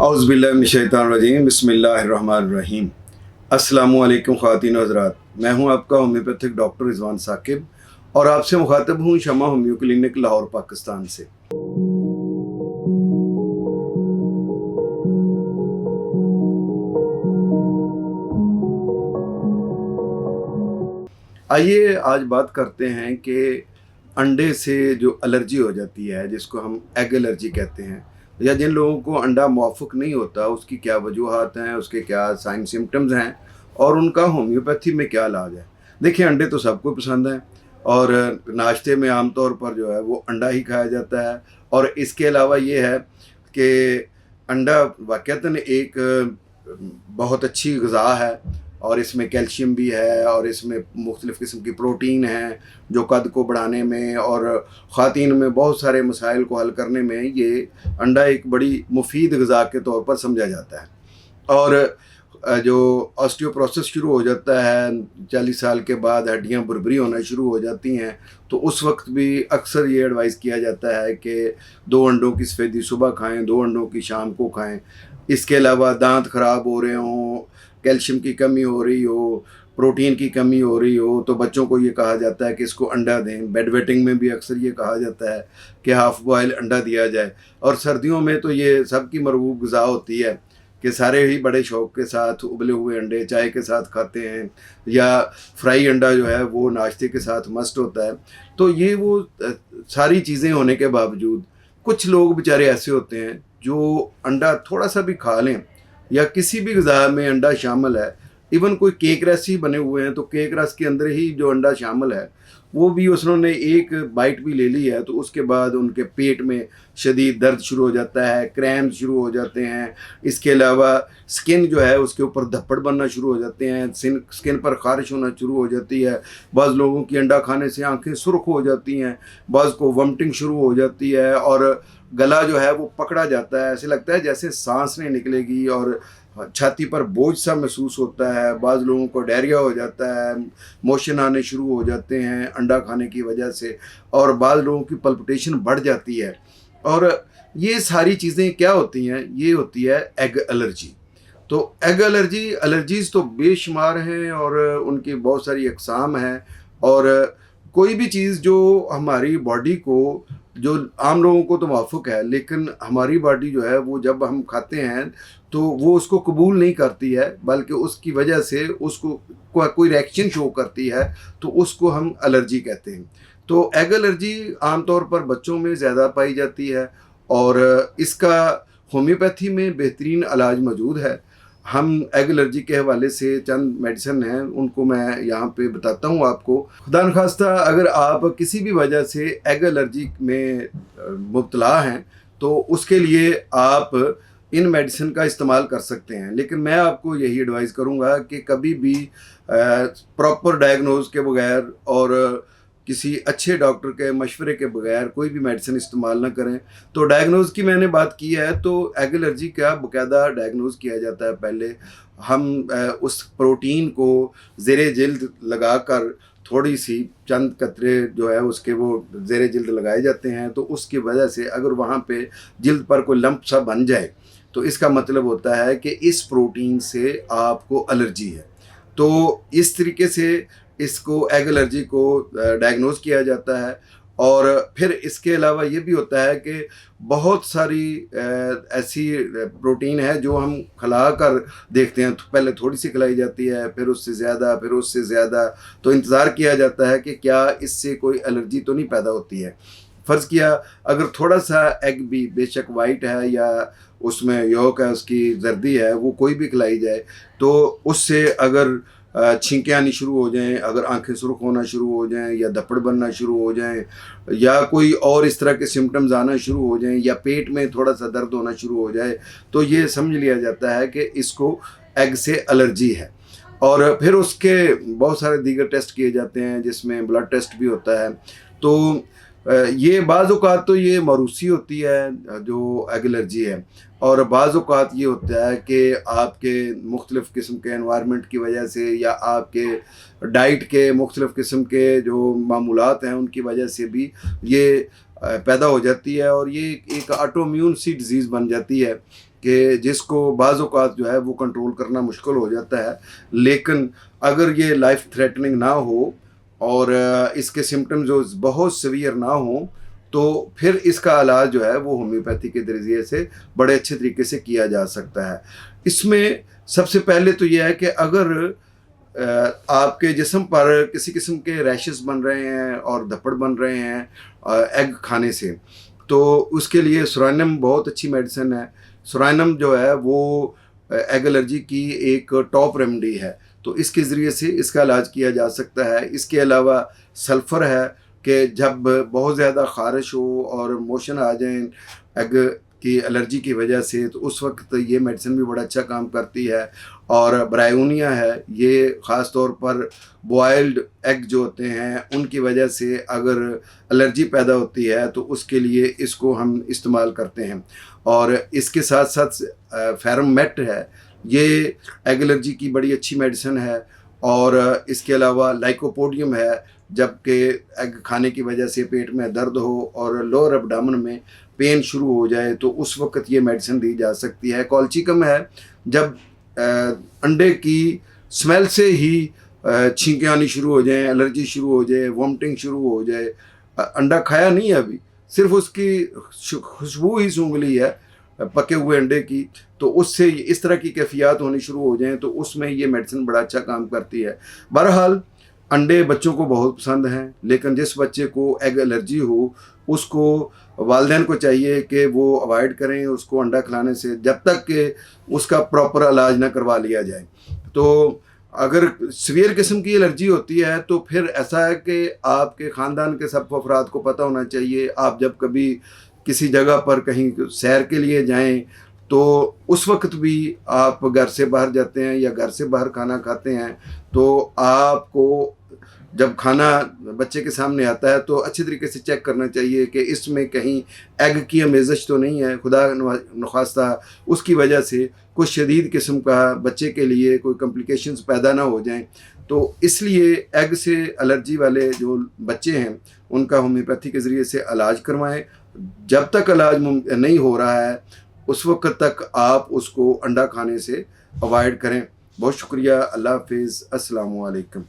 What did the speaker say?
औज़ुबिल्लाहिमिनश्शैतानिर्रजीम बिस्मिल्लाहिर्रहमानिर्रहीम। अस्सलामुअलैकुम ख़वातीन व हज़रात, मैं हूं आपका होम्योपैथिक डॉक्टर रिजवान साकिब और आपसे मुखातब हूं शमा होम्यो क्लिनिक लाहौर पाकिस्तान से। आइए आज बात करते हैं कि अंडे से जो एलर्जी हो जाती है, जिसको हम एग एलर्जी कहते हैं, या जिन लोगों को अंडा मुआफ़िक नहीं होता, उसकी क्या वजूहात हैं, उसके क्या साइन सिम्टम्स हैं और उनका होम्योपैथी में क्या इलाज है। देखिए, अंडे तो सबको पसंद हैं और नाश्ते में आम तौर पर जो है वो अंडा ही खाया जाता है। और इसके अलावा ये है कि अंडा वाक़ईतन एक बहुत अच्छी ग़िज़ा है और इसमें कैल्शियम भी है और इसमें मुख्तलिफ़ किस्म की प्रोटीन है जो कद को बढ़ाने में और ख़वातीन में बहुत सारे मसाइल को हल करने में ये अंडा एक बड़ी मुफीद ग़िज़ा के तौर पर समझा जाता है। और जो ऑस्टियोपोरोसिस शुरू हो जाता है 40 साल के बाद, हड्डियाँ भुरभुरी होना शुरू हो जाती हैं, तो उस वक्त भी अक्सर ये एडवाइस किया जाता है कि 2 अंडों की सफ़ेदी सुबह खाएं, 2 अंडों की शाम को खाएं। इसके अलावा दांत ख़राब हो रहे हों, कैल्शियम की कमी हो रही हो, प्रोटीन की कमी हो रही हो, तो बच्चों को ये कहा जाता है कि इसको अंडा दें। बेड वेटिंग में भी अक्सर ये कहा जाता है कि हाफ़ बॉयल अंडा दिया जाए। और सर्दियों में तो ये सबकी मरगूब ग़िज़ा होती है कि सारे ही बड़े शौक़ के साथ उबले हुए अंडे चाय के साथ खाते हैं, या फ्राई अंडा जो है वो नाश्ते के साथ मस्ट होता है। तो ये वो सारी चीज़ें होने के बावजूद कुछ लोग बेचारे ऐसे होते हैं जो अंडा थोड़ा सा भी खा लें या किसी भी ग़िज़ा में अंडा शामिल है, इवन कोई केक रस ही बने हुए हैं तो केक रस के अंदर ही जो अंडा शामिल है वो भी उन्होंने एक बाइट भी ले ली है तो उसके बाद उनके पेट में शदीद दर्द शुरू हो जाता है, क्रैम्प शुरू हो जाते हैं। इसके अलावा स्किन जो है उसके ऊपर धब्बड़ बनना शुरू हो जाते हैं, स्किन पर ख़ारिश होना शुरू हो जाती है। बाज़ लोगों की अंडा खाने से आंखें सुर्ख हो जाती हैं, बाज़ को वॉमिटिंग शुरू हो जाती है और गला जो है वो पकड़ा जाता है, ऐसे लगता है जैसे सांस नहीं निकलेगी और छाती पर बोझ सा महसूस होता है। बाज़ लोगों को डायरिया हो जाता है, मोशन आने शुरू हो जाते हैं अंडा खाने की वजह से, और बाज़ लोगों की पल्पिटेशन बढ़ जाती है। और ये सारी चीज़ें क्या होती हैं, ये होती है एग एलर्जी। तो एग एलर्जीज़ तो बेशुमार हैं और उनकी बहुत सारी अक़साम हैं। और कोई भी चीज़ जो हमारी बॉडी को, जो आम लोगों को तो माफ़ूक है, लेकिन हमारी बॉडी जो है वो जब हम खाते हैं तो वो उसको कबूल नहीं करती है, बल्कि उसकी वजह से उसको कोई रिएक्शन शो करती है, तो उसको हम एलर्जी कहते हैं। तो एग एलर्जी आमतौर पर बच्चों में ज़्यादा पाई जाती है और इसका होम्योपैथी में बेहतरीन इलाज मौजूद है। हम एग एलर्जी के हवाले से चंद मेडिसिन हैं, उनको मैं यहाँ पे बताता हूँ आपको। खुदा न खास्ता अगर आप किसी भी वजह से एग एलर्जी में मुब्तला हैं तो उसके लिए आप इन मेडिसिन का इस्तेमाल कर सकते हैं, लेकिन मैं आपको यही एडवाइस करूँगा कि कभी भी प्रॉपर डायग्नोज के बगैर और किसी अच्छे डॉक्टर के मशवरे के बगैर कोई भी मेडिसिन इस्तेमाल ना करें। तो डायग्नोज की मैंने बात की है, तो एग एलर्जी का बाकायदा डायग्नोज किया जाता है। पहले हम उस प्रोटीन को ज़ेरे जिल्द लगाकर थोड़ी सी चंद कतरे जो है उसके वो ज़ेरे जिल्द लगाए जाते हैं, तो उसकी वजह से अगर वहाँ पे जिल्द पर कोई लंप सा बन जाए तो इसका मतलब होता है कि इस प्रोटीन से आपको एलर्जी है। तो इस तरीके से इसको एग एलर्जी को डायग्नोज किया जाता है। और फिर इसके अलावा ये भी होता है कि बहुत सारी ऐसी प्रोटीन है जो हम खिला कर देखते हैं, तो पहले थोड़ी सी खिलाई जाती है, फिर उससे ज़्यादा, फिर उससे ज़्यादा, तो इंतज़ार किया जाता है कि क्या इससे कोई एलर्जी तो नहीं पैदा होती है। फ़र्ज़ किया अगर थोड़ा सा एग भी, बेशक वाइट है या उसमें योक है, उसकी जर्दी है, वो कोई भी खिलाई जाए तो उससे अगर छींकें आनी शुरू हो जाएं, अगर आंखें सुर्ख होना शुरू हो जाएं या धप्पड़ बनना शुरू हो जाएं या कोई और इस तरह के सिम्टम्स आना शुरू हो जाएं या पेट में थोड़ा सा दर्द होना शुरू हो जाए, तो ये समझ लिया जाता है कि इसको एग से एलर्जी है। और फिर उसके बहुत सारे दीगर टेस्ट किए जाते हैं जिसमें ब्लड टेस्ट भी होता है। तो ये बाज़ औक़ात तो ये मौरूसी होती है जो एग एलर्जी है, और बाज़ औक़ात ये होता है कि आपके मुख्तलिफ़ किस्म के एनवायरनमेंट की वजह से या आपके डाइट के मुख्तलिफ़ किस्म के जो मामूलात हैं उनकी वजह से भी ये पैदा हो जाती है और ये एक ऑटोइम्यून सी डिज़ीज़ बन जाती है कि जिसको बाज़ औक़ात जो है वो कंट्रोल करना मुश्किल हो जाता है। लेकिन अगर ये लाइफ थ्रेटनिंग ना हो और इसके सिम्पटम्स जो बहुत सीवियर ना हों, तो फिर इसका इलाज जो है वो होम्योपैथी के ज़रिए से बड़े अच्छे तरीके से किया जा सकता है। इसमें सबसे पहले तो ये है कि अगर आपके जिस्म पर किसी किस्म के रैशेस बन रहे हैं और धब्बड़ बन रहे हैं एग खाने से, तो उसके लिए सोरानियम बहुत अच्छी मेडिसिन है। सोरानियम जो है वो एग एलर्जी की एक टॉप रेमेडी है, तो इसके ज़रिए से इसका इलाज किया जा सकता है। इसके अलावा सल्फ़र है कि जब बहुत ज़्यादा ख़ारिश हो और मोशन आ जाएँ एग की एलर्जी की वजह से, तो उस वक्त ये मेडिसिन भी बड़ा अच्छा काम करती है। और ब्रायोनिया है, ये ख़ास तौर पर बॉयल्ड एग जो होते हैं उनकी वजह से अगर एलर्जी पैदा होती है तो उसके लिए इसको हम इस्तेमाल करते हैं। और इसके साथ साथ फेरमेट है, ये एग एलर्जी की बड़ी अच्छी मेडिसिन है। और इसके अलावा लाइकोपोडियम है, जबकि एग खाने की वजह से पेट में दर्द हो और लोअर एब्डोमेन में पेन शुरू हो जाए तो उस वक्त ये मेडिसिन दी जा सकती है। कॉल्चिकम है, जब अंडे की स्मेल से ही छींकें आनी शुरू हो जाएं, एलर्जी शुरू हो जाए, वॉमिटिंग शुरू हो जाए, अंडा खाया नहीं है अभी, सिर्फ उसकी खुशबू ही सूंघ ली है पके हुए अंडे की, तो उससे इस तरह की कैफियत होनी शुरू हो जाएं तो उसमें ये मेडिसिन बड़ा अच्छा काम करती है। बहरहाल अंडे बच्चों को बहुत पसंद हैं, लेकिन जिस बच्चे को एग एलर्जी हो उसको वालिदैन को चाहिए कि वो अवॉइड करें उसको अंडा खिलाने से, जब तक कि उसका प्रॉपर इलाज ना करवा लिया जाए। तो अगर सीवियर किस्म की एलर्जी होती है तो फिर ऐसा है कि आपके ख़ानदान के सब अफराद को पता होना चाहिए। आप जब कभी किसी जगह पर कहीं सैर के लिए जाएं तो उस वक्त भी आप घर से बाहर जाते हैं या घर से बाहर खाना खाते हैं, तो आपको जब खाना बच्चे के सामने आता है तो अच्छे तरीके से चेक करना चाहिए कि इसमें कहीं एग की अमेज़श तो नहीं है, खुदा नखास्ता उसकी वजह से कुछ शदीद किस्म का बच्चे के लिए कोई कॉम्प्लिकेशंस पैदा ना हो जाएं। तो इसलिए एग से एलर्जी वाले जो बच्चे हैं उनका होम्योपैथी के ज़रिए से इलाज करवाएं। जब तक इलाज नहीं हो रहा है उस वक्त तक आप उसको अंडा खाने से अवॉइड करें। बहुत शुक्रिया। अल्लाह हाफ़िज़। अस्सलामु अलैकुम।